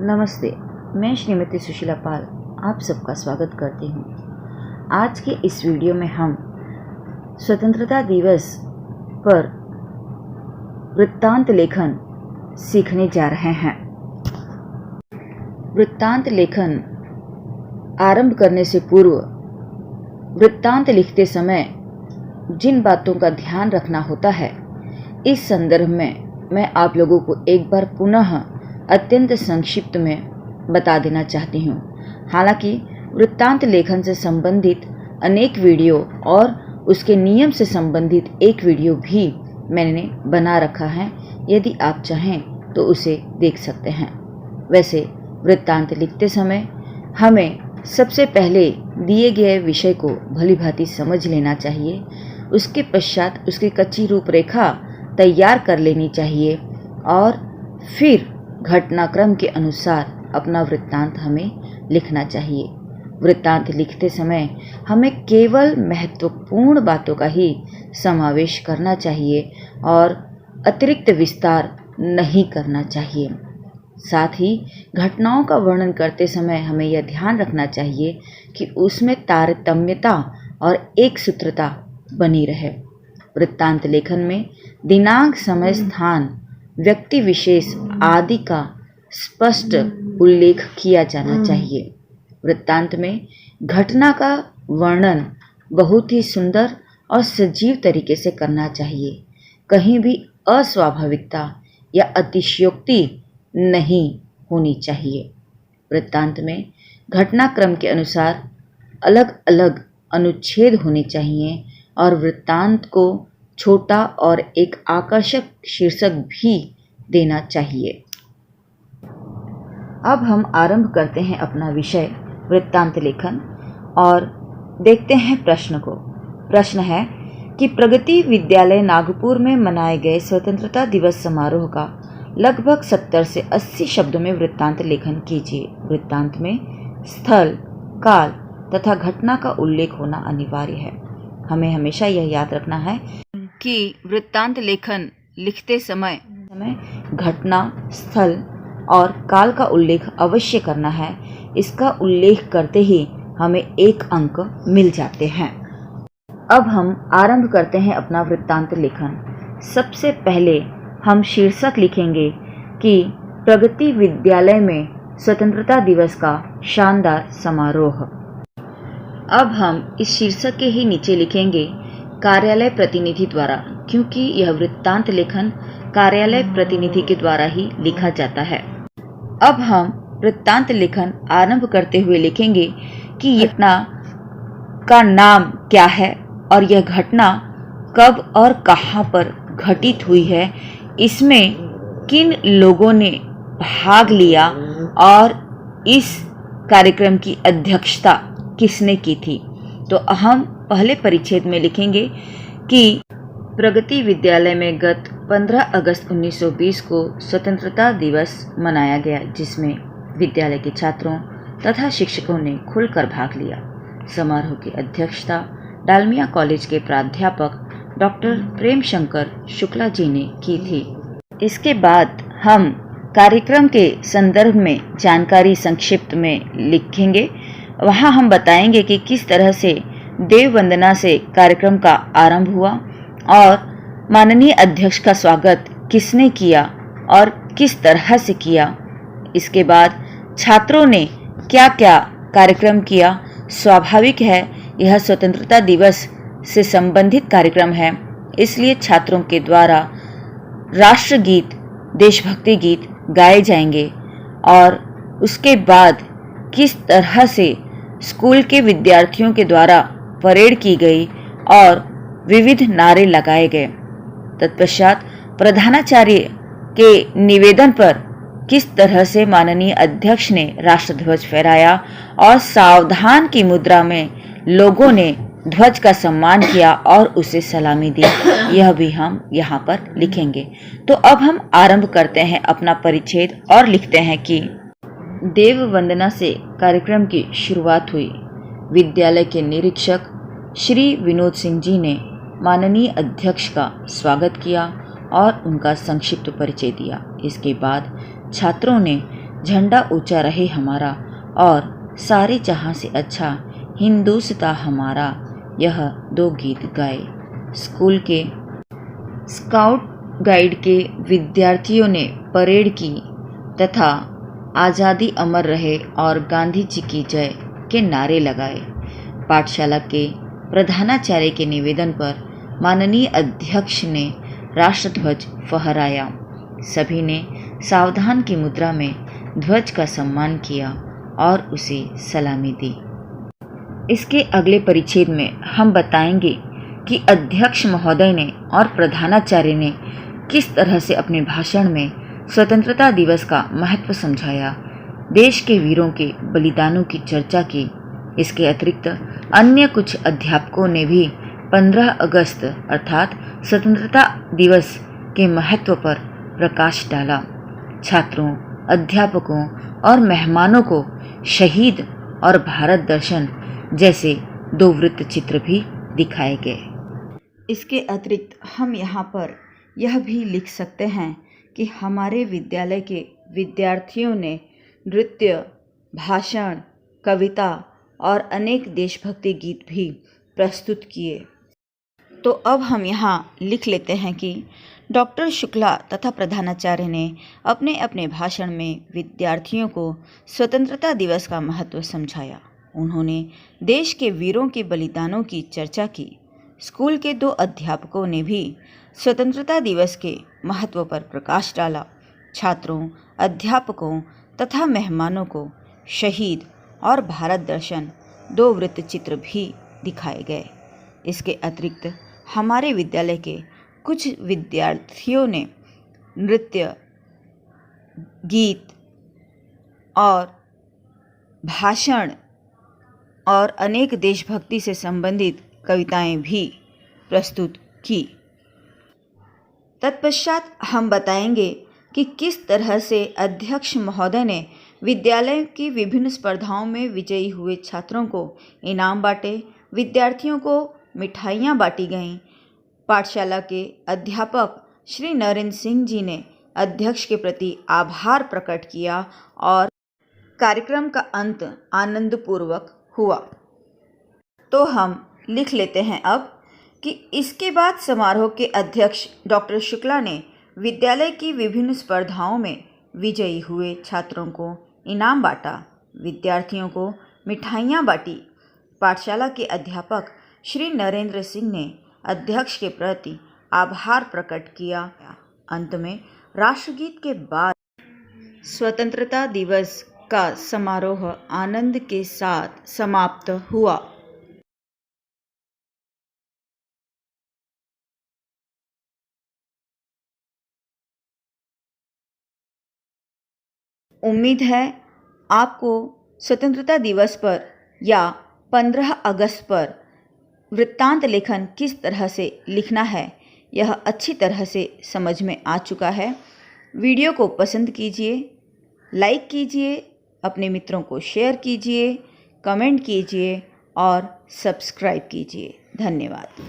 नमस्ते, मैं श्रीमती सुशीला पाल आप सबका स्वागत करती हूँ। आज के इस वीडियो में हम स्वतंत्रता दिवस पर वृत्तांत लेखन सीखने जा रहे हैं। वृत्तांत लेखन आरंभ करने से पूर्व वृत्तांत लिखते समय जिन बातों का ध्यान रखना होता है, इस संदर्भ में मैं आप लोगों को एक बार पुनः अत्यंत संक्षिप्त में बता देना चाहती हूँ। हालांकि वृत्तांत लेखन से संबंधित अनेक वीडियो और उसके नियम से संबंधित एक वीडियो भी मैंने बना रखा है, यदि आप चाहें तो उसे देख सकते हैं। वैसे वृत्तांत लिखते समय हमें सबसे पहले दिए गए विषय को भलीभांति समझ लेना चाहिए। उसके पश्चात उसकी कच्ची रूपरेखा तैयार कर लेनी चाहिए और फिर घटनाक्रम के अनुसार अपना वृत्तांत हमें लिखना चाहिए। वृत्तांत लिखते समय हमें केवल महत्वपूर्ण बातों का ही समावेश करना चाहिए और अतिरिक्त विस्तार नहीं करना चाहिए। साथ ही घटनाओं का वर्णन करते समय हमें यह ध्यान रखना चाहिए कि उसमें तारतम्यता और एकसूत्रता बनी रहे। वृत्तांत लेखन में दिनांक, समय, स्थान, व्यक्ति विशेष आदि का स्पष्ट उल्लेख किया जाना चाहिए। वृत्तांत में घटना का वर्णन बहुत ही सुंदर और सजीव तरीके से करना चाहिए। कहीं भी अस्वाभाविकता या अतिशयोक्ति नहीं होनी चाहिए। वृत्तांत में घटनाक्रम के अनुसार अलग अलग अनुच्छेद होने चाहिए और वृत्तांत को छोटा और एक आकर्षक शीर्षक भी देना चाहिए। अब हम आरंभ करते हैं अपना विषय वृत्तांत लेखन और देखते हैं प्रश्न को। प्रश्न है कि प्रगति विद्यालय नागपुर में मनाए गए स्वतंत्रता दिवस समारोह का लगभग 70 से 80 शब्दों में वृत्तांत लेखन कीजिए। वृत्तांत में स्थल, काल तथा घटना का उल्लेख होना अनिवार्य है। हमें हमेशा यह याद रखना है कि वृत्तांत लेखन लिखते समय घटना, स्थल और काल का उल्लेख अवश्य करना है। इसका उल्लेख करते ही हमें 1 अंक मिल जाते हैं। अब हम आरंभ करते हैं अपना वृत्तांत लेखन। सबसे पहले हम शीर्षक लिखेंगे कि प्रगति विद्यालय में स्वतंत्रता दिवस का शानदार समारोह। अब हम इस शीर्षक के ही नीचे लिखेंगे कार्यालय प्रतिनिधि द्वारा, क्योंकि यह वृत्तांत लेखन कार्यालय प्रतिनिधि के द्वारा ही लिखा जाता है। अब हम वृत्तांत लेखन आरंभ करते हुए लिखेंगे कि घटना का नाम क्या है और यह घटना कब और कहां पर घटित हुई है, इसमें किन लोगों ने भाग लिया और इस कार्यक्रम की अध्यक्षता किसने की थी। तो हम पहले परिच्छेद में लिखेंगे कि प्रगति विद्यालय में गत 15 अगस्त 1920 को स्वतंत्रता दिवस मनाया गया, जिसमें विद्यालय के छात्रों तथा शिक्षकों ने खुलकर भाग लिया। समारोह की अध्यक्षता डालमिया कॉलेज के प्राध्यापक डॉक्टर प्रेम शंकर शुक्ला जी ने की थी। इसके बाद हम कार्यक्रम के संदर्भ में जानकारी संक्षिप्त में लिखेंगे। वहाँ हम बताएंगे कि किस तरह से देव वंदना से कार्यक्रम का आरंभ हुआ और माननीय अध्यक्ष का स्वागत किसने किया और किस तरह से किया। इसके बाद छात्रों ने क्या क्या कार्यक्रम किया। स्वाभाविक है, यह स्वतंत्रता दिवस से संबंधित कार्यक्रम है, इसलिए छात्रों के द्वारा राष्ट्रगीत, देशभक्ति गीत गाए जाएंगे और उसके बाद किस तरह से स्कूल के विद्यार्थियों के द्वारा परेड की गई और विविध नारे लगाए गए। तत्पश्चात प्रधानाचार्य के निवेदन पर किस तरह से माननीय अध्यक्ष ने राष्ट्रध्वज फहराया और सावधान की मुद्रा में लोगों ने ध्वज का सम्मान किया और उसे सलामी दी, यह भी हम यहाँ पर लिखेंगे। तो अब हम आरंभ करते हैं अपना परिच्छेद और लिखते हैं कि देव वंदना से कार्यक्रम की शुरुआत हुई। विद्यालय के निरीक्षक श्री विनोद सिंह जी ने माननीय अध्यक्ष का स्वागत किया और उनका संक्षिप्त परिचय दिया। इसके बाद छात्रों ने झंडा ऊंचा रहे हमारा और सारे जहां से अच्छा हिंदुस्तां हमारा, यह 2 गीत गाए। स्कूल के स्काउट गाइड के विद्यार्थियों ने परेड की तथा आज़ादी अमर रहे और गांधी जी की जय के नारे लगाए। पाठशाला के प्रधानाचार्य के निवेदन पर माननीय अध्यक्ष ने राष्ट्रध्वज फहराया। सभी ने सावधान की मुद्रा में ध्वज का सम्मान किया और उसे सलामी दी। इसके अगले परिच्छेद में हम बताएंगे कि अध्यक्ष महोदय ने और प्रधानाचार्य ने किस तरह से अपने भाषण में स्वतंत्रता दिवस का महत्व समझाया, देश के वीरों के बलिदानों की चर्चा की। इसके अतिरिक्त अन्य कुछ अध्यापकों ने भी 15 अगस्त अर्थात स्वतंत्रता दिवस के महत्व पर प्रकाश डाला। छात्रों, अध्यापकों और मेहमानों को शहीद और भारत दर्शन जैसे 2 वृत्त चित्र भी दिखाए गए। इसके अतिरिक्त हम यहाँ पर यह भी लिख सकते हैं कि हमारे विद्यालय के विद्यार्थियों ने नृत्य, भाषण, कविता और अनेक देशभक्ति गीत भी प्रस्तुत किए। तो अब हम यहाँ लिख लेते हैं कि डॉक्टर शुक्ला तथा प्रधानाचार्य ने अपने अपने भाषण में विद्यार्थियों को स्वतंत्रता दिवस का महत्व समझाया। उन्होंने देश के वीरों के बलिदानों की चर्चा की। स्कूल के 2 अध्यापकों ने भी स्वतंत्रता दिवस के महत्व पर प्रकाश डाला। छात्रों, अध्यापकों तथा मेहमानों को शहीद और भारत दर्शन 2 वृत्त चित्र भी दिखाए गए। इसके अतिरिक्त हमारे विद्यालय के कुछ विद्यार्थियों ने नृत्य, गीत और भाषण और अनेक देशभक्ति से संबंधित कविताएं भी प्रस्तुत की। तत्पश्चात हम बताएंगे कि किस तरह से अध्यक्ष महोदय ने विद्यालय की विभिन्न स्पर्धाओं में विजयी हुए छात्रों को इनाम बांटे, विद्यार्थियों को मिठाइयाँ बांटी गईं। पाठशाला के अध्यापक श्री नरेंद्र सिंह जी ने अध्यक्ष के प्रति आभार प्रकट किया और कार्यक्रम का अंत आनंदपूर्वक हुआ। तो हम लिख लेते हैं अब कि इसके बाद समारोह के अध्यक्ष डॉक्टर शुक्ला ने विद्यालय की विभिन्न स्पर्धाओं में विजयी हुए छात्रों को इनाम बांटा, विद्यार्थियों को मिठाइयाँ बांटी। पाठशाला के अध्यापक श्री नरेंद्र सिंह ने अध्यक्ष के प्रति आभार प्रकट किया। अंत में राष्ट्रगीत के बाद स्वतंत्रता दिवस का समारोह आनंद के साथ समाप्त हुआ। उम्मीद है आपको स्वतंत्रता दिवस पर या 15 अगस्त पर वृत्तांत लेखन किस तरह से लिखना है यह अच्छी तरह से समझ में आ चुका है। वीडियो को पसंद कीजिए, लाइक कीजिए, अपने मित्रों को शेयर कीजिए, कमेंट कीजिए और सब्सक्राइब कीजिए। धन्यवाद।